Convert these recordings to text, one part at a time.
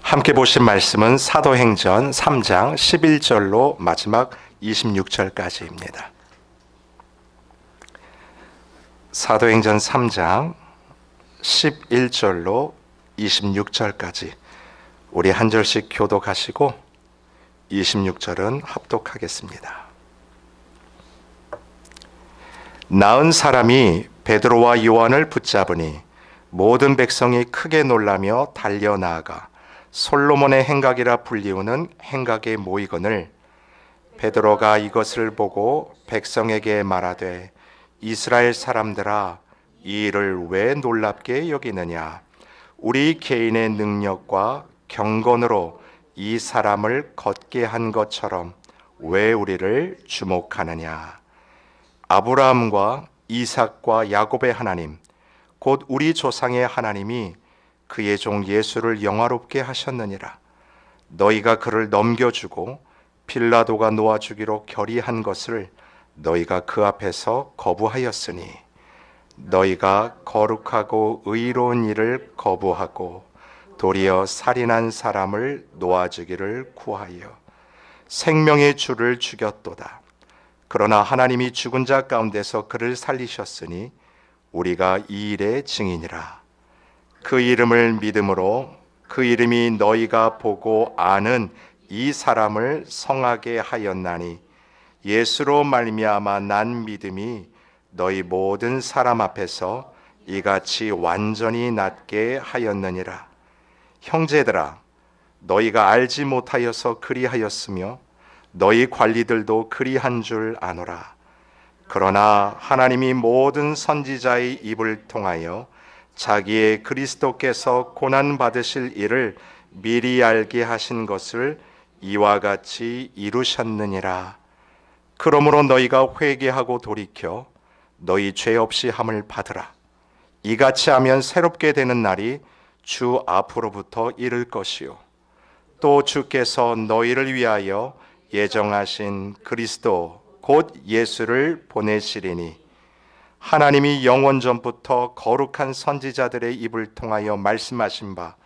함께 보신 말씀은 사도행전 3장 11절로 마지막 26절까지입니다. 사도행전 3장 11절로 26절까지 우리 한 절씩 교독하시고 26절은 합독하겠습니다. 나은 사람이 베드로와 요한을 붙잡으니 모든 백성이 크게 놀라며 달려나아가 솔로몬의 행각이라 불리우는 행각에 모이거늘 베드로가 이것을 보고 백성에게 말하되 이스라엘 사람들아 이 일을 왜 놀랍게 여기느냐 우리 개인의 능력과 경건으로 이 사람을 걷게 한 것처럼 왜 우리를 주목하느냐 아브라함과 이삭과 야곱의 하나님 곧 우리 조상의 하나님이 그의 종 예수를 영화롭게 하셨느니라. 너희가 그를 넘겨주고 빌라도가 놓아주기로 결의한 것을 너희가 그 앞에서 거부하였으니 너희가 거룩하고 의로운 일을 거부하고 도리어 살인한 사람을 놓아주기를 구하여 생명의 주를 죽였도다. 그러나 하나님이 죽은 자 가운데서 그를 살리셨으니 우리가 이 일의 증인이라. 그 이름을 믿음으로 그 이름이 너희가 보고 아는 이 사람을 성하게 하였나니 예수로 말미암아 난 믿음이 너희 모든 사람 앞에서 이같이 완전히 낫게 하였느니라. 형제들아 너희가 알지 못하여서 그리하였으며 너희 관리들도 그리한 줄 아노라. 그러나 하나님이 모든 선지자의 입을 통하여 자기의 그리스도께서 고난 받으실 일을 미리 알게 하신 것을 이와 같이 이루셨느니라. 그러므로 너희가 회개하고 돌이켜 너희 죄 없이 함을 받으라. 이같이 하면 새롭게 되는 날이 주 앞으로부터 이를 것이요 또 주께서 너희를 위하여 예정하신 그리스도 곧 예수를 보내시리니 하나님이 영원 전부터 거룩한 선지자들의 입을 통하여 말씀하신 바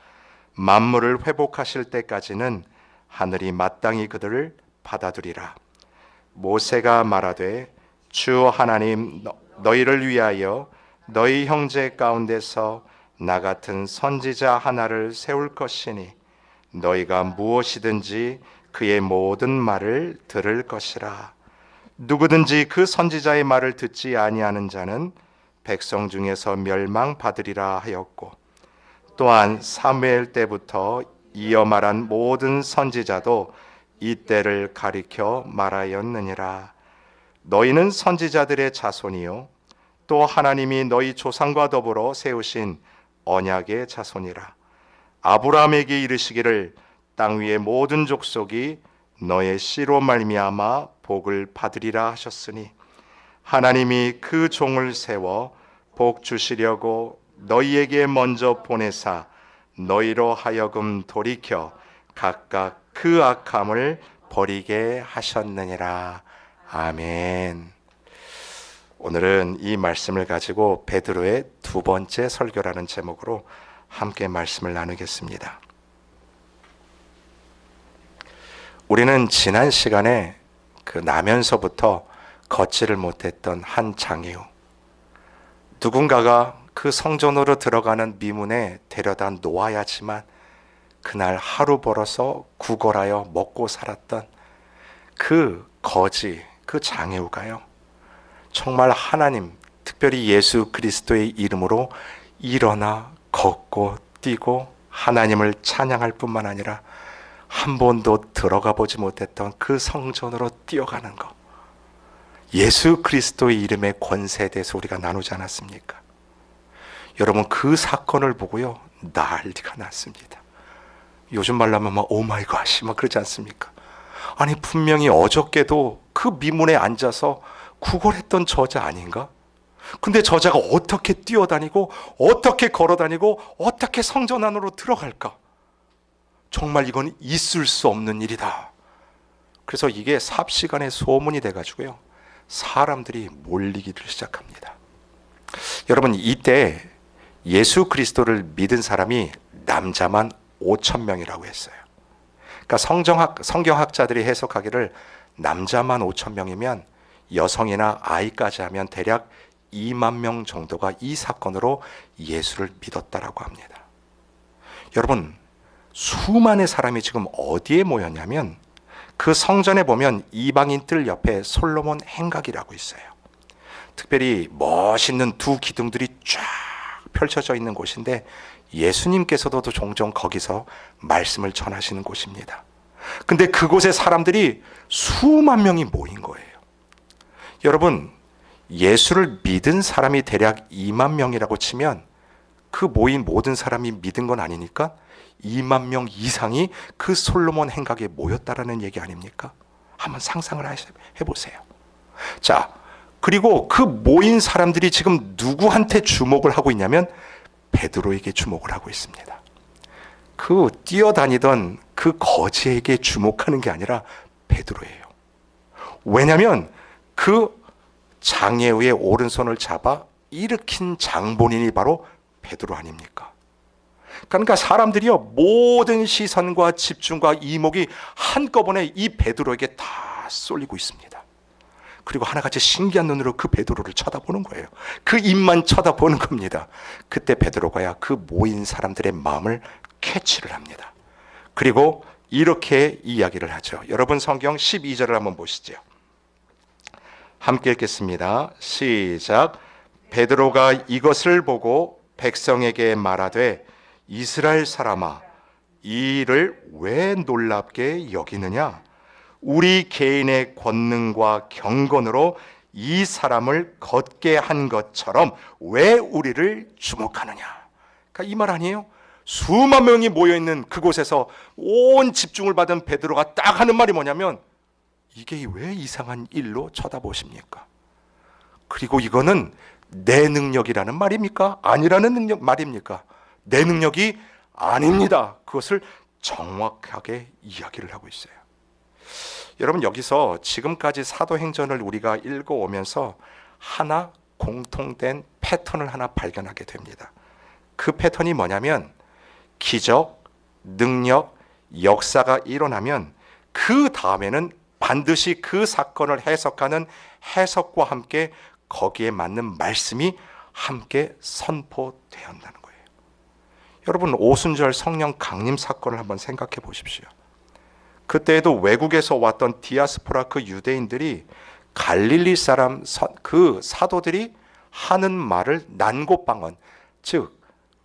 만물을 회복하실 때까지는 하늘이 마땅히 그들을 받아두리라. 모세가 말하되 주 하나님 너희를 위하여 너희 형제 가운데서 나 같은 선지자 하나를 세울 것이니 너희가 무엇이든지 그의 모든 말을 들을 것이라. 누구든지 그 선지자의 말을 듣지 아니하는 자는 백성 중에서 멸망받으리라 하였고 또한 사무엘 때부터 이어 말한 모든 선지자도 이 때를 가리켜 말하였느니라. 너희는 선지자들의 자손이요 또 하나님이 너희 조상과 더불어 세우신 언약의 자손이라. 아브라함에게 이르시기를 땅 위의 모든 족속이 너의 씨로 말미암아 복을 받으리라 하셨으니 하나님이 그 종을 세워 복 주시려고 너희에게 먼저 보내사 너희로 하여금 돌이켜 각각 그 악함을 버리게 하셨느니라. 아멘. 오늘은 이 말씀을 가지고 베드로의 두 번째 설교라는 제목으로 함께 말씀을 나누겠습니다. 우리는 지난 시간에 그 나면서부터 걷지를 못했던 한 장애우, 누군가가 그 성전으로 들어가는 미문에 데려다 놓아야지만 그날 하루 벌어서 구걸하여 먹고 살았던 그 거지, 그 장애우가요 정말 하나님, 특별히 예수 그리스도의 이름으로 일어나 걷고 뛰고 하나님을 찬양할 뿐만 아니라 한 번도 들어가 보지 못했던 그 성전으로 뛰어가는 것, 예수 그리스도의 이름의 권세에 대해서 우리가 나누지 않았습니까? 여러분 그 사건을 보고요 난리가 났습니다. 요즘 말로 하면 막 오마이갓이 막 그러지 않습니까? 아니 분명히 어저께도 그 미문에 앉아서 구걸했던 저자 아닌가? 근데 저자가 어떻게 뛰어다니고 어떻게 걸어다니고 어떻게 성전 안으로 들어갈까? 정말 이건 있을 수 없는 일이다. 그래서 이게 삽시간에 소문이 돼가지고요 사람들이 몰리기를 시작합니다. 여러분 이때 예수 그리스도를 믿은 사람이 남자만 5천 명이라고 했어요. 그러니까 성경학자들이 해석하기를 남자만 5천 명이면 여성이나 아이까지 하면 대략 2만 명 정도가 이 사건으로 예수를 믿었다라고 합니다. 여러분, 수많은 사람이 지금 어디에 모였냐면 그 성전에 보면 이방인 뜰 옆에 솔로몬 행각이라고 있어요. 특별히 멋있는 두 기둥들이 쫙 펼쳐져 있는 곳인데 예수님께서도 종종 거기서 말씀을 전하시는 곳입니다. 근데 그곳에 사람들이 수만 명이 모인 거예요. 여러분, 예수를 믿은 사람이 대략 2만 명이라고 치면 그 모인 모든 사람이 믿은 건 아니니까 2만 명 이상이 그 솔로몬 행각에 모였다라는 얘기 아닙니까? 한번 상상을 해보세요. 자, 그리고 그 모인 사람들이 지금 누구한테 주목을 하고 있냐면 베드로에게 주목을 하고 있습니다. 그 뛰어다니던 그 거지에게 주목하는 게 아니라 베드로예요. 왜냐하면 그 장애우의 오른손을 잡아 일으킨 장본인이 바로 베드로 아닙니까? 그러니까 사람들이요, 모든 시선과 집중과 이목이 한꺼번에 이 베드로에게 다 쏠리고 있습니다. 그리고 하나같이 신기한 눈으로 그 베드로를 쳐다보는 거예요. 그 입만 쳐다보는 겁니다. 그때 베드로가야 그 모인 사람들의 마음을 캐치를 합니다. 그리고 이렇게 이야기를 하죠. 여러분 성경 12절을 한번 보시죠. 함께 읽겠습니다. 시작. 베드로가 이것을 보고 백성에게 말하되 이스라엘 사람아, 이 일을 왜 놀랍게 여기느냐? 우리 개인의 권능과 경건으로 이 사람을 걷게 한 것처럼 왜 우리를 주목하느냐? 그러니까 이 말 아니에요? 수만 명이 모여있는 그곳에서 온 집중을 받은 베드로가 딱 하는 말이 뭐냐면 이게 왜 이상한 일로 쳐다보십니까? 그리고 이거는 내 능력이라는 말입니까? 아니라는 말입니까? 내 능력이 아닙니다. 그것을 정확하게 이야기를 하고 있어요. 여러분, 여기서 지금까지 사도행전을 우리가 읽어오면서 하나 공통된 패턴을 하나 발견하게 됩니다. 그 패턴이 뭐냐면 기적, 능력, 역사가 일어나면 그 다음에는 반드시 그 사건을 해석하는 해석과 함께 거기에 맞는 말씀이 함께 선포되어야 한다는 거예요. 여러분, 오순절 성령 강림 사건을 한번 생각해 보십시오. 그때에도 외국에서 왔던 디아스포라 그 유대인들이 갈릴리 사람 그 사도들이 하는 말을 난고방언, 즉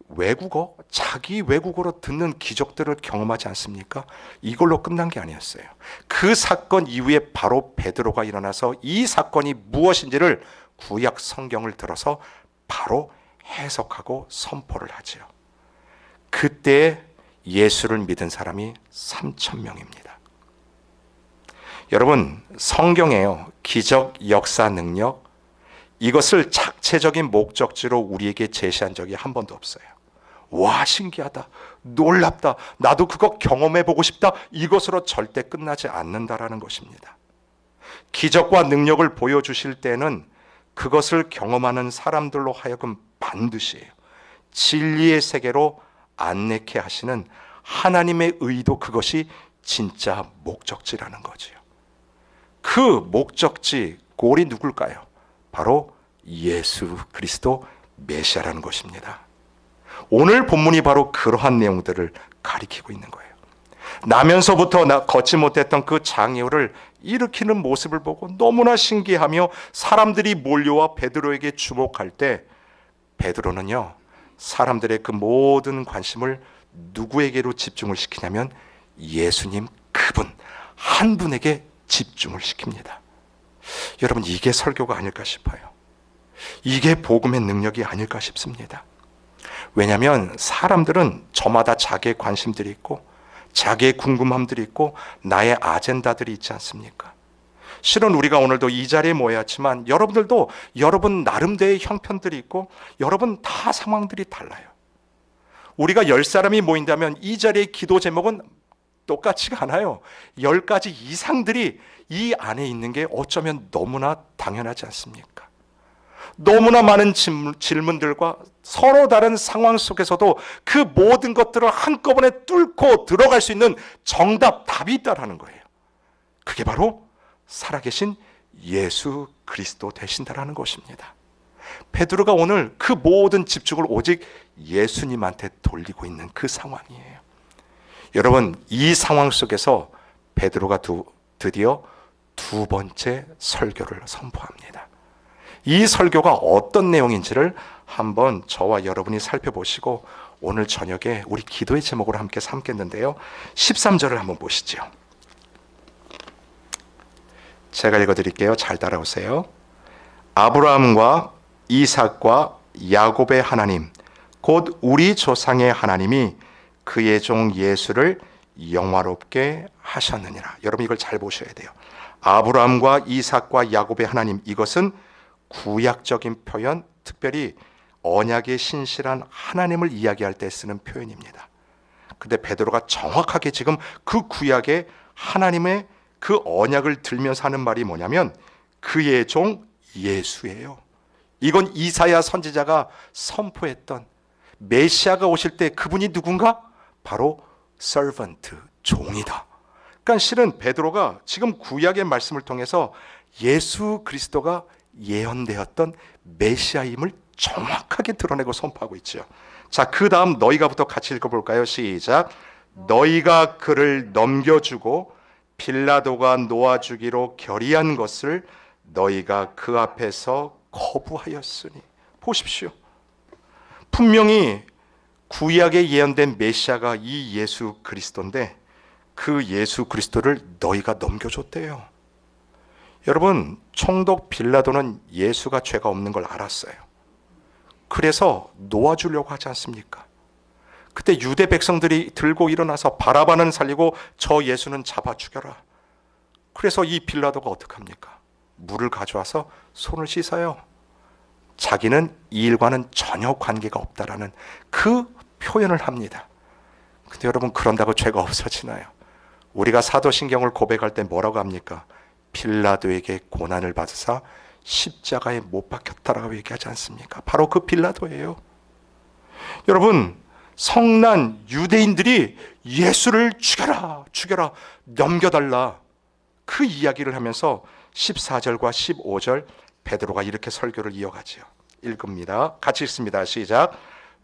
외국어, 자기 외국어로 듣는 기적들을 경험하지 않습니까? 이걸로 끝난 게 아니었어요. 그 사건 이후에 바로 베드로가 일어나서 이 사건이 무엇인지를 구약 성경을 들어서 바로 해석하고 선포를 하죠. 그때 예수를 믿은 사람이 3,000명입니다. 여러분, 성경에요, 기적, 역사, 능력, 이것을 자체적인 목적지로 우리에게 제시한 적이 한 번도 없어요. 와, 신기하다, 놀랍다, 나도 그거 경험해보고 싶다, 이것으로 절대 끝나지 않는다라는 것입니다. 기적과 능력을 보여주실 때는 그것을 경험하는 사람들로 하여금 반드시 진리의 세계로 안내케 하시는 하나님의 의도, 그것이 진짜 목적지라는 거지요. 그 목적지 골이 누굴까요? 바로 예수 그리스도 메시아라는 것입니다. 오늘 본문이 바로 그러한 내용들을 가리키고 있는 거예요. 나면서부터 걷지 못했던 그 장애우를 일으키는 모습을 보고 너무나 신기하며 사람들이 몰려와 베드로에게 주목할 때 베드로는요, 사람들의 그 모든 관심을 누구에게로 집중을 시키냐면 예수님 그분 한 분에게 집중을 시킵니다. 여러분, 이게 설교가 아닐까 싶어요. 이게 복음의 능력이 아닐까 싶습니다. 왜냐하면 사람들은 저마다 자기의 관심들이 있고 자기의 궁금함들이 있고 나의 아젠다들이 있지 않습니까? 실은 우리가 오늘도 이 자리에 모였지만 여러분들도 여러분 나름대로의 형편들이 있고 여러분 다 상황들이 달라요. 우리가 10사람이 모인다면 이 자리의 기도 제목은 똑같지가 않아요. 10가지 이상들이 이 안에 있는 게 어쩌면 너무나 당연하지 않습니까? 너무나 많은 질문들과 서로 다른 상황 속에서도 그 모든 것들을 한꺼번에 뚫고 들어갈 수 있는 정답, 답이 있다라는 거예요. 그게 바로 살아계신 예수 그리스도 되신다라는 것입니다. 베드로가 오늘 그 모든 집중을 오직 예수님한테 돌리고 있는 그 상황이에요. 여러분, 이 상황 속에서 베드로가 드디어 두 번째 설교를 선포합니다. 이 설교가 어떤 내용인지를 한번 저와 여러분이 살펴보시고 오늘 저녁에 우리 기도의 제목으로 함께 삼겠는데요. 13절을 한번 보시죠. 제가 읽어드릴게요. 잘 따라오세요. 아브라함과 이삭과 야곱의 하나님, 곧 우리 조상의 하나님이 그의 종 예수를 영화롭게 하셨느니라. 여러분, 이걸 잘 보셔야 돼요. 아브라함과 이삭과 야곱의 하나님, 이것은 구약적인 표현, 특별히 언약의 신실한 하나님을 이야기할 때 쓰는 표현입니다. 근데 베드로가 정확하게 지금 그 구약의 하나님의 그 언약을 들면서 하는 말이 뭐냐면 그의 종 예수예요. 이건 이사야 선지자가 선포했던 메시아가 오실 때 그분이 누군가? 바로 servant, 종이다. 그러니까 실은 베드로가 지금 구약의 말씀을 통해서 예수 그리스도가 예언되었던 메시아임을 정확하게 드러내고 선포하고 있죠. 자, 그 다음 너희가부터 같이 읽어볼까요? 시작. 너희가 그를 넘겨주고 빌라도가 놓아주기로 결의한 것을 너희가 그 앞에서 거부하였으니. 보십시오. 분명히 구약에 예언된 메시아가 이 예수 그리스도인데 그 예수 그리스도를 너희가 넘겨줬대요. 여러분, 총독 빌라도는 예수가 죄가 없는 걸 알았어요. 그래서 놓아주려고 하지 않습니까? 그때 유대 백성들이 들고 일어나서 바라바는 살리고 저 예수는 잡아 죽여라. 그래서 이 빌라도가 어떡합니까? 물을 가져와서 손을 씻어요. 자기는 이 일과는 전혀 관계가 없다라는 그 표현을 합니다. 근데 여러분, 그런다고 죄가 없어지나요? 우리가 사도신경을 고백할 때 뭐라고 합니까? 빌라도에게 고난을 받으사 십자가에 못 박혔다라고 얘기하지 않습니까? 바로 그 빌라도예요. 여러분, 성난 유대인들이 예수를 죽여라, 죽여라, 넘겨달라, 그 이야기를 하면서 14절과 15절 베드로가 이렇게 설교를 이어가지요. 읽습니다. 같이 읽습니다. 시작.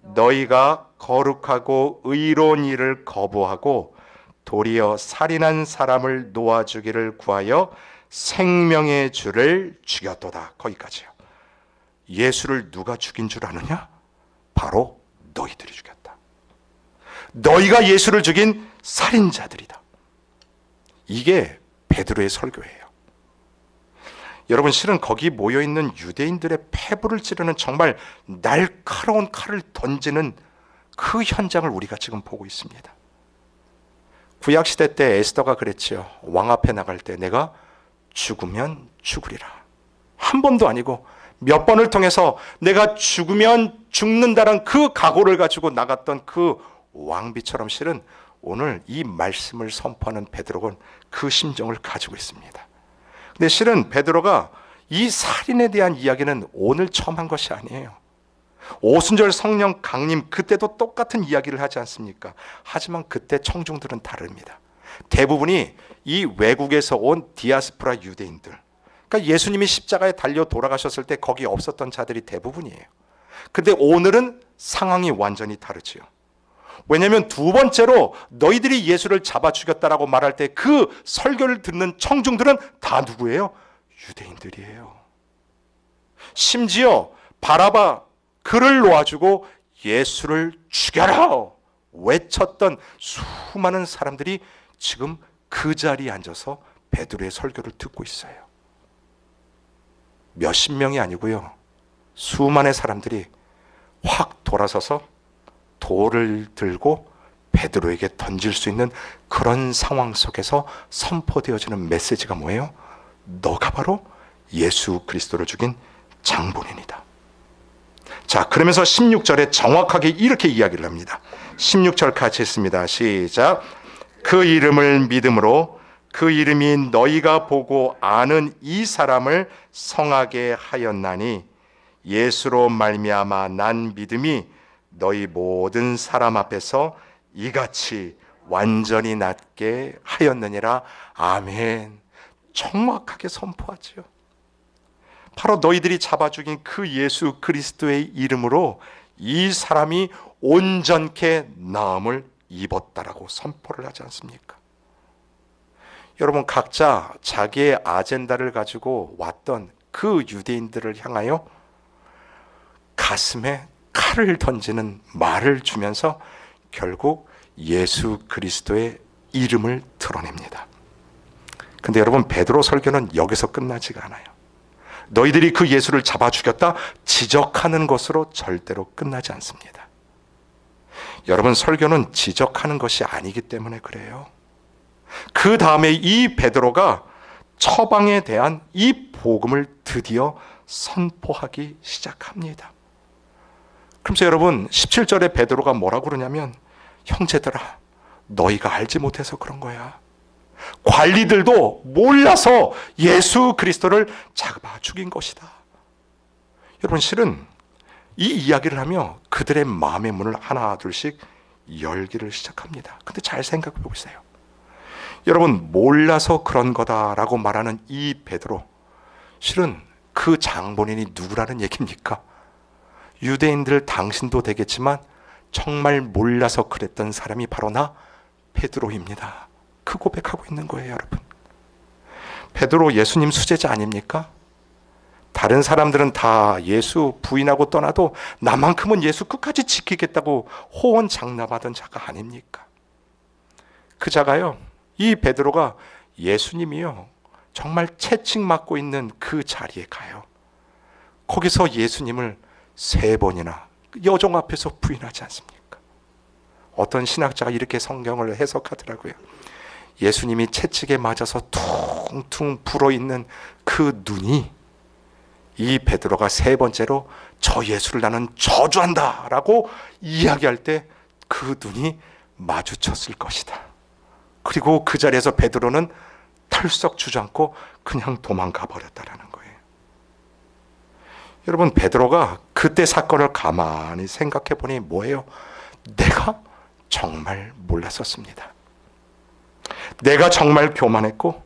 너희가 거룩하고 의로운 일을 거부하고 도리어 살인한 사람을 놓아주기를 구하여 생명의 주를 죽였도다. 거기까지요. 예수를 누가 죽인 줄 아느냐? 바로 너희들이 죽였다. 너희가 예수를 죽인 살인자들이다. 이게 베드로의 설교예요. 여러분, 실은 거기 모여있는 유대인들의 폐부를 찌르는 정말 날카로운 칼을 던지는 그 현장을 우리가 지금 보고 있습니다. 구약시대 때 에스더가 그랬지요. 왕 앞에 나갈 때 내가 죽으면 죽으리라. 한 번도 아니고 몇 번을 통해서 내가 죽으면 죽는다는 그 각오를 가지고 나갔던 그 왕비처럼 실은 오늘 이 말씀을 선포하는 베드로는 그 심정을 가지고 있습니다. 근데 실은 베드로가 이 살인에 대한 이야기는 오늘 처음 한 것이 아니에요. 오순절 성령 강림 그때도 똑같은 이야기를 하지 않습니까? 하지만 그때 청중들은 다릅니다. 대부분이 이 외국에서 온 디아스포라 유대인들, 그러니까 예수님이 십자가에 달려 돌아가셨을 때 거기 없었던 자들이 대부분이에요. 근데 오늘은 상황이 완전히 다르지요. 왜냐하면 두 번째로 너희들이 예수를 잡아 죽였다라고 말할 때 그 설교를 듣는 청중들은 다 누구예요? 유대인들이에요. 심지어 바라바 그를 놓아주고 예수를 죽여라 외쳤던 수많은 사람들이 지금 그 자리에 앉아서 베드로의 설교를 듣고 있어요. 몇십 명이 아니고요, 수많은 사람들이 확 돌아서서 돌을 들고 베드로에게 던질 수 있는 그런 상황 속에서 선포되어지는 메시지가 뭐예요? 너가 바로 예수 그리스도를 죽인 장본인이다. 자, 그러면서 16절에 정확하게 이렇게 이야기를 합니다. 16절 같이 읽습니다. 시작. 그 이름을 믿음으로 그 이름이 너희가 보고 아는 이 사람을 성하게 하였나니 예수로 말미암아 난 믿음이 너희 모든 사람 앞에서 이같이 완전히 낫게 하였느니라. 아멘. 정확하게 선포하지요. 바로 너희들이 잡아 죽인 그 예수 그리스도의 이름으로 이 사람이 온전케 나음을 입었다라고 선포를 하지 않습니까? 여러분, 각자 자기의 아젠다를 가지고 왔던 그 유대인들을 향하여 가슴에 칼을 던지는 말을 주면서 결국 예수 그리스도의 이름을 드러냅니다. 근데 여러분, 베드로 설교는 여기서 끝나지가 않아요. 너희들이 그 예수를 잡아 죽였다 지적하는 것으로 절대로 끝나지 않습니다. 여러분, 설교는 지적하는 것이 아니기 때문에 그래요. 그 다음에 이 베드로가 처방에 대한 이 복음을 드디어 선포하기 시작합니다. 그러면서 여러분, 17절에 베드로가 뭐라고 그러냐면, 형제들아, 너희가 알지 못해서 그런 거야. 관리들도 몰라서 예수 그리스도를 잡아 죽인 것이다. 여러분, 실은 이 이야기를 하며 그들의 마음의 문을 하나 둘씩 열기를 시작합니다. 근데 잘 생각해 보세요. 여러분, 몰라서 그런 거다라고 말하는 이 베드로, 실은 그 장본인이 누구라는 얘기입니까? 유대인들 당신도 되겠지만 정말 몰라서 그랬던 사람이 바로 나 베드로입니다. 그 고백하고 있는 거예요, 여러분. 베드로 예수님 수제자 아닙니까? 다른 사람들은 다 예수 부인하고 떠나도 나만큼은 예수 끝까지 지키겠다고 호언장담하던 자가 아닙니까? 그 자가요, 이 베드로가 예수님이요 정말 채찍 맞고 있는 그 자리에 가요. 거기서 예수님을 3번이나 여종 앞에서 부인하지 않습니까? 어떤 신학자가 이렇게 성경을 해석하더라고요. 예수님이 채찍에 맞아서 퉁퉁 불어있는 그 눈이 이 베드로가 3번째로 저 예수를 나는 저주한다 라고 이야기할 때 그 눈이 마주쳤을 것이다. 그리고 그 자리에서 베드로는 털썩 주저앉고 그냥 도망가 버렸다라는 거예요. 여러분, 베드로가 그때 사건을 가만히 생각해 보니 뭐예요? 내가 정말 몰랐었습니다. 내가 정말 교만했고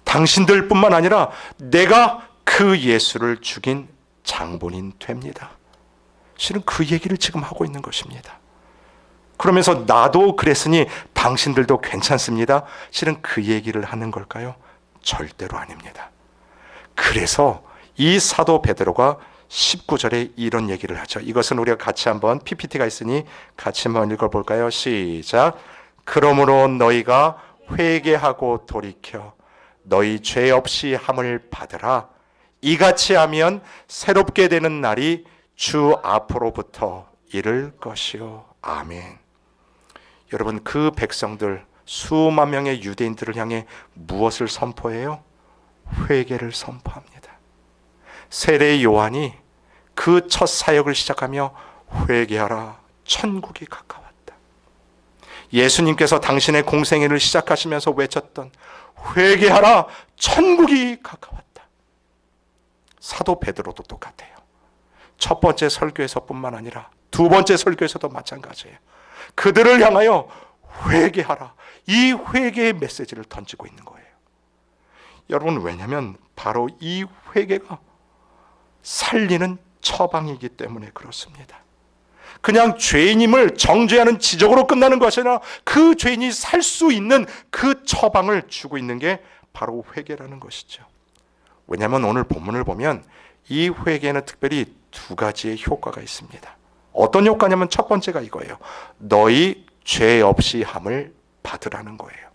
당신들뿐만 아니라 내가 그 예수를 죽인 장본인 됩니다. 실은 그 얘기를 지금 하고 있는 것입니다. 그러면서 나도 그랬으니 당신들도 괜찮습니다. 실은 그 얘기를 하는 걸까요? 절대로 아닙니다. 그래서 이 사도 베드로가 19절에 이런 얘기를 하죠. 이것은 우리가 같이 한번, PPT가 있으니 같이 한번 읽어볼까요? 시작. 그러므로 너희가 회개하고 돌이켜 너희 죄 없이 함을 받으라. 이같이 하면 새롭게 되는 날이 주 앞으로부터 이를 것이요. 아멘. 여러분, 그 백성들 수만 명의 유대인들을 향해 무엇을 선포해요? 회개를 선포합니다. 세례 요한이 그 첫 사역을 시작하며 회개하라, 천국이 가까웠다. 예수님께서 당신의 공생애를 시작하시면서 외쳤던 회개하라, 천국이 가까웠다. 사도 베드로도 똑같아요. 첫 번째 설교에서뿐만 아니라 두 번째 설교에서도 마찬가지예요. 그들을 향하여 회개하라, 이 회개의 메시지를 던지고 있는 거예요. 여러분, 왜냐하면 바로 이 회개가 살리는 처방이기 때문에 그렇습니다. 그냥 죄인임을 정죄하는 지적으로 끝나는 것이 아니라 그 죄인이 살 수 있는 그 처방을 주고 있는 게 바로 회개라는 것이죠. 왜냐하면 오늘 본문을 보면 이 회개에는 특별히 2가지의 효과가 있습니다. 어떤 효과냐면 첫 번째가 이거예요. 너희 죄 없이 함을 받으라는 거예요.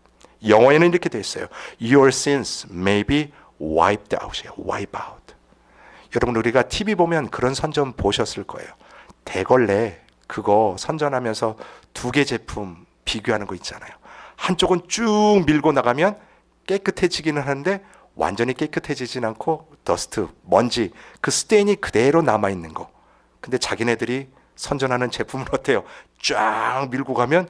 영어에는 이렇게 돼 있어요. Your sins may be wiped out. wipe out. 여러분, 우리가 TV 보면 그런 선전 보셨을 거예요. 대걸레 그거 선전하면서 2개 제품 비교하는 거 있잖아요. 한쪽은 쭉 밀고 나가면 깨끗해지기는 하는데 완전히 깨끗해지진 않고 더스트, 먼지, 그 스테인이 그대로 남아있는 거. 근데 자기네들이 선전하는 제품은 어때요? 쫙 밀고 가면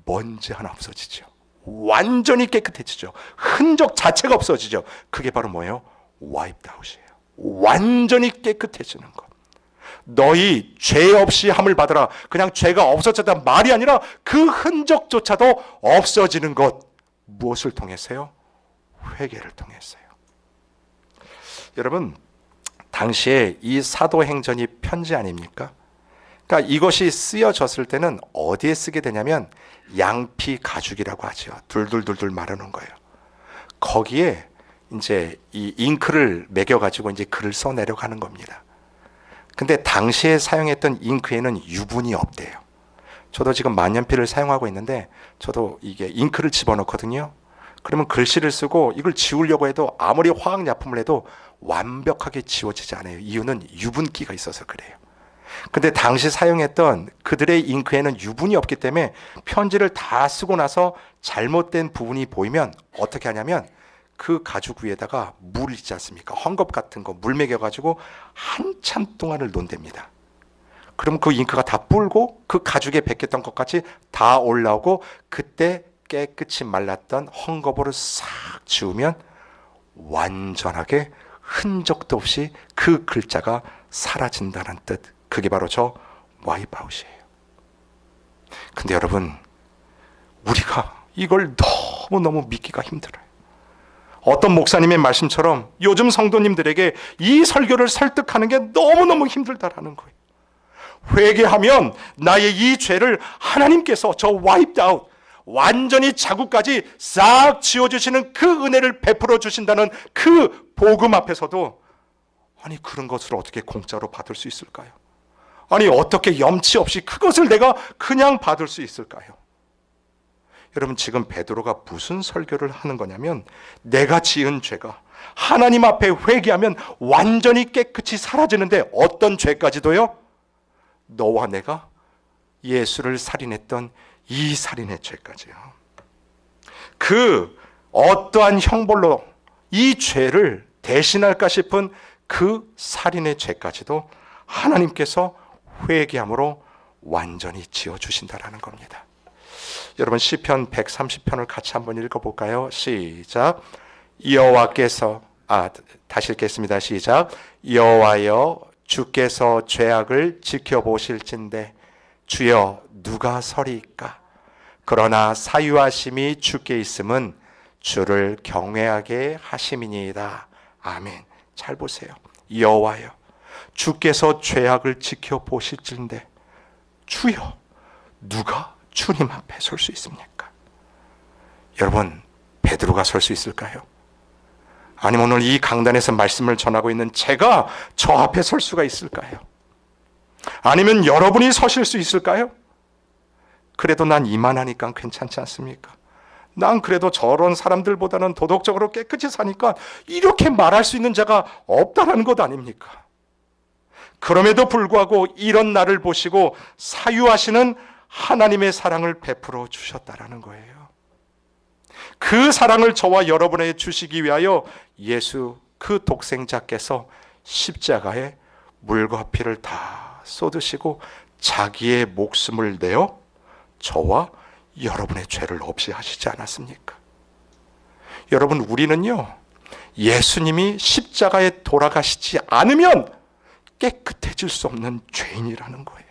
먼지 하나 없어지죠. 완전히 깨끗해지죠. 흔적 자체가 없어지죠. 그게 바로 뭐예요? 와이프드 아웃이에요. 완전히 깨끗해지는 것. 너희 죄 없이 함을 받으라. 그냥 죄가 없어졌다는 말이 아니라 그 흔적조차도 없어지는 것. 무엇을 통해서요? 회개를 통해서요. 여러분, 당시에 이 사도행전이 편지 아닙니까? 그러니까 이것이 쓰여졌을 때는 어디에 쓰게 되냐면 양피 가죽이라고 하죠. 둘둘둘둘 말아놓은 거예요. 거기에 이제 이 잉크를 매겨가지고 이제 글을 써 내려가는 겁니다. 근데 당시에 사용했던 잉크에는 유분이 없대요. 저도 지금 만년필을 사용하고 있는데 저도 이게 잉크를 집어넣거든요. 그러면 글씨를 쓰고 이걸 지우려고 해도 아무리 화학약품을 해도 완벽하게 지워지지 않아요. 이유는 유분기가 있어서 그래요. 근데 당시 사용했던 그들의 잉크에는 유분이 없기 때문에 편지를 다 쓰고 나서 잘못된 부분이 보이면 어떻게 하냐면 그 가죽 위에다가 물 있지 않습니까? 헝겊 같은 거 물 먹여가지고 한참 동안을 논댑니다. 그럼 그 잉크가 다 불고 그 가죽에 베꼈던 것까지 다 올라오고 그때 깨끗이 말랐던 헝겊으로 싹 지우면 완전하게 흔적도 없이 그 글자가 사라진다는 뜻. 그게 바로 저 와이프아웃이에요. 근데 여러분, 우리가 이걸 너무너무 믿기가 힘들어요. 어떤 목사님의 말씀처럼 요즘 성도님들에게 이 설교를 설득하는 게 너무너무 힘들다라는 거예요. 회개하면 나의 이 죄를 하나님께서 저 wiped out, 완전히 자국까지 싹 지워주시는 그 은혜를 베풀어 주신다는 그 복음 앞에서도 아니 그런 것을 어떻게 공짜로 받을 수 있을까요? 아니 어떻게 염치 없이 그것을 내가 그냥 받을 수 있을까요? 여러분, 지금 베드로가 무슨 설교를 하는 거냐면 내가 지은 죄가 하나님 앞에 회개하면 완전히 깨끗이 사라지는데 어떤 죄까지도요? 너와 내가 예수를 살인했던 이 살인의 죄까지요. 그 어떠한 형벌로 이 죄를 대신할까 싶은 그 살인의 죄까지도 하나님께서 회개함으로 완전히 지어주신다라는 겁니다. 여러분, 시편 130편을 같이 한번 읽어볼까요? 시작. 여호와께서 다시 읽겠습니다. 시작. 여호와여, 주께서 죄악을 지켜보실진대 주여 누가 서리이까? 그러나 사유하심이 주께 있음은 주를 경외하게 하심이니이다. 아멘. 잘 보세요. 여호와여, 주께서 죄악을 지켜보실진대 주여 누가 주님 앞에 설 수 있습니까? 여러분, 베드로가 설 수 있을까요? 아니면 오늘 이 강단에서 말씀을 전하고 있는 제가 저 앞에 설 수가 있을까요? 아니면 여러분이 서실 수 있을까요? 그래도 난 이만하니까 괜찮지 않습니까? 난 그래도 저런 사람들보다는 도덕적으로 깨끗이 사니까 이렇게 말할 수 있는 자가 없다라는 것 아닙니까? 그럼에도 불구하고 이런 나를 보시고 사유하시는 하나님의 사랑을 베풀어 주셨다라는 거예요. 그 사랑을 저와 여러분에게 주시기 위하여 예수 그 독생자께서 십자가에 물과 피를 다 쏟으시고 자기의 목숨을 내어 저와 여러분의 죄를 없이 하시지 않았습니까? 여러분, 우리는요 예수님이 십자가에 돌아가시지 않으면 깨끗해질 수 없는 죄인이라는 거예요.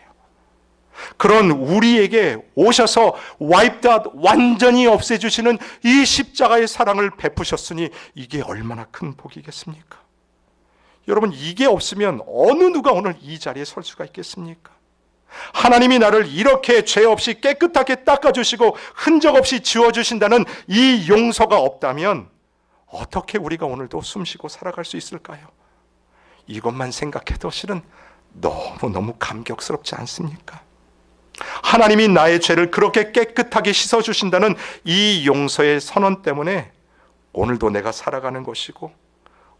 그런 우리에게 오셔서 wiped out, 완전히 없애주시는 이 십자가의 사랑을 베푸셨으니 이게 얼마나 큰 복이겠습니까? 여러분, 이게 없으면 어느 누가 오늘 이 자리에 설 수가 있겠습니까? 하나님이 나를 이렇게 죄 없이 깨끗하게 닦아주시고 흔적 없이 지워주신다는 이 용서가 없다면 어떻게 우리가 오늘도 숨쉬고 살아갈 수 있을까요? 이것만 생각해도 실은 너무너무 감격스럽지 않습니까? 하나님이 나의 죄를 그렇게 깨끗하게 씻어주신다는 이 용서의 선언 때문에 오늘도 내가 살아가는 것이고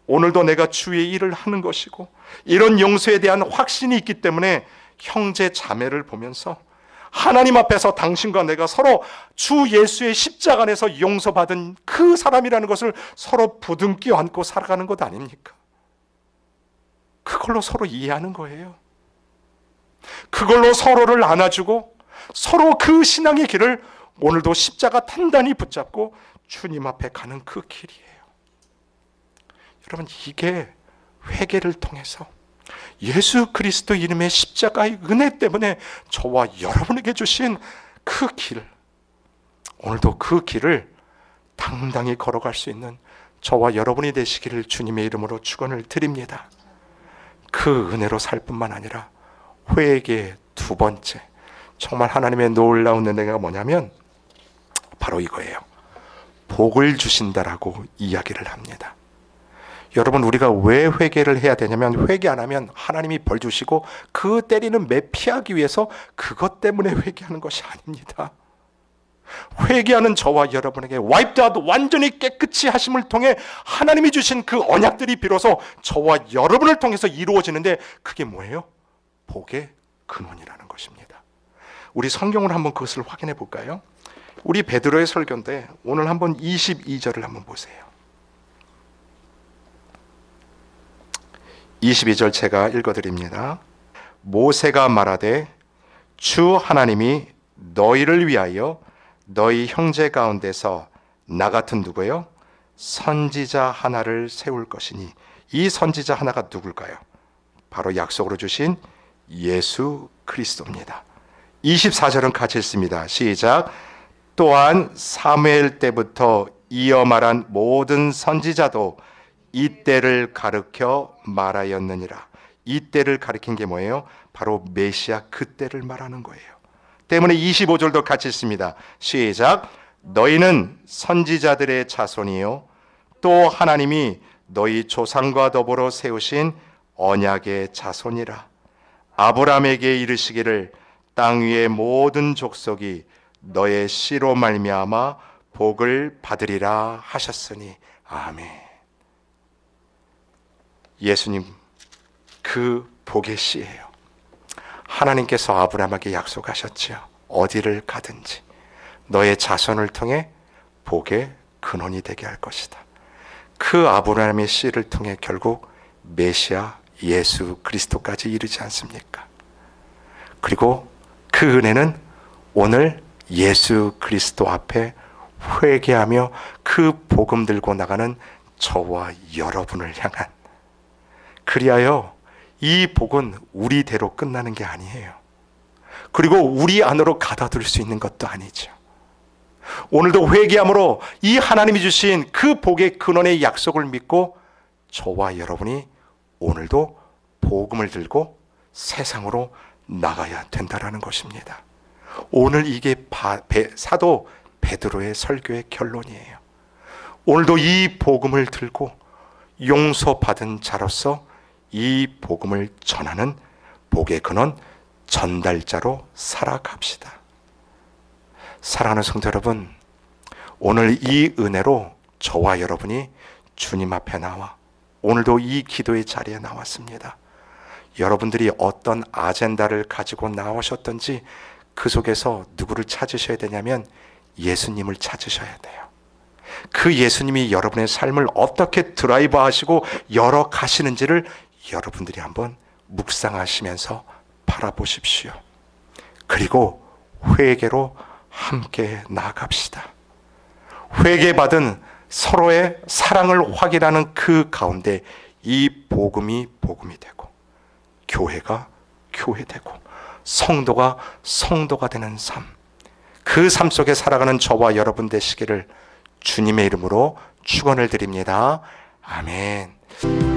오늘도 내가 주의 일을 하는 것이고 이런 용서에 대한 확신이 있기 때문에 형제 자매를 보면서 하나님 앞에서 당신과 내가 서로 주 예수의 십자가 안에서 용서받은 그 사람이라는 것을 서로 부둥켜 안고 살아가는 것 아닙니까? 그걸로 서로 이해하는 거예요. 그걸로 서로를 안아주고 서로 그 신앙의 길을 오늘도 십자가 단단히 붙잡고 주님 앞에 가는 그 길이에요. 여러분, 이게 회개를 통해서 예수 그리스도 이름의 십자가의 은혜 때문에 저와 여러분에게 주신 그 길, 오늘도 그 길을 당당히 걸어갈 수 있는 저와 여러분이 되시기를 주님의 이름으로 축원을 드립니다. 그 은혜로 살 뿐만 아니라 회개의 두 번째, 정말 하나님의 놀라운 은혜가 뭐냐면 바로 이거예요. 복을 주신다라고 이야기를 합니다. 여러분, 우리가 왜 회개를 해야 되냐면, 회개 안 하면 하나님이 벌 주시고 그 때리는 매 피하기 위해서 그것 때문에 회개하는 것이 아닙니다. 회개하는 저와 여러분에게 와이프드 아웃, 완전히 깨끗이 하심을 통해 하나님이 주신 그 언약들이 비로소 저와 여러분을 통해서 이루어지는데, 그게 뭐예요? 복의 근원이라는 것입니다. 우리 성경을 한번 그것을 확인해 볼까요? 우리 베드로의 설교인데 오늘 한번 22절을 한번 보세요. 22절 제가 읽어드립니다. 모세가 말하되 주 하나님이 너희를 위하여 너희 형제 가운데서 나 같은 누구예요? 선지자 하나를 세울 것이니, 이 선지자 하나가 누굴까요? 바로 약속으로 주신 예수 그리스도입니다. 24절은 같이 읽습니다. 시작. 또한 사무엘 때부터 이어 말한 모든 선지자도 이때를 가르쳐 말하였느니라. 이때를 가리킨 게 뭐예요? 바로 메시아 그때를 말하는 거예요. 때문에 25절도 같이 읽습니다. 시작. 너희는 선지자들의 자손이요 또 하나님이 너희 조상과 더불어 세우신 언약의 자손이라. 아브라함에게 이르시기를 땅 위의 모든 족속이 너의 씨로 말미암아 복을 받으리라 하셨으니. 아멘. 예수님 그 복의 씨예요. 하나님께서 아브라함에게 약속하셨지요. 어디를 가든지 너의 자손을 통해 복의 근원이 되게 할 것이다. 그 아브라함의 씨를 통해 결국 메시아 예수 그리스도까지 이르지 않습니까? 그리고 그 은혜는 오늘 예수 그리스도 앞에 회개하며 그 복음 들고 나가는 저와 여러분을 향한, 그리하여 이 복은 우리대로 끝나는 게 아니에요. 그리고 우리 안으로 가둬둘 수 있는 것도 아니죠. 오늘도 회개함으로 이 하나님이 주신 그 복의 근원의 약속을 믿고 저와 여러분이 오늘도 복음을 들고 세상으로 나가야 된다라는 것입니다. 오늘 이게 사도 베드로의 설교의 결론이에요. 오늘도 이 복음을 들고 용서받은 자로서 이 복음을 전하는 복의 근원 전달자로 살아갑시다. 사랑하는 성도 여러분, 오늘 이 은혜로 저와 여러분이 주님 앞에 나와 오늘도 이 기도의 자리에 나왔습니다. 여러분들이 어떤 아젠다를 가지고 나오셨던지 그 속에서 누구를 찾으셔야 되냐면 예수님을 찾으셔야 돼요. 그 예수님이 여러분의 삶을 어떻게 드라이브 하시고 열어가시는지를 여러분들이 한번 묵상하시면서 바라보십시오. 그리고 회개로 함께 나아갑시다. 회개받은 서로의 사랑을 확인하는 그 가운데 이 복음이 복음이 되고, 교회가 교회되고, 성도가 성도가 되는 삶, 그 삶 속에 살아가는 저와 여러분 되시기를 주님의 이름으로 축원을 드립니다. 아멘.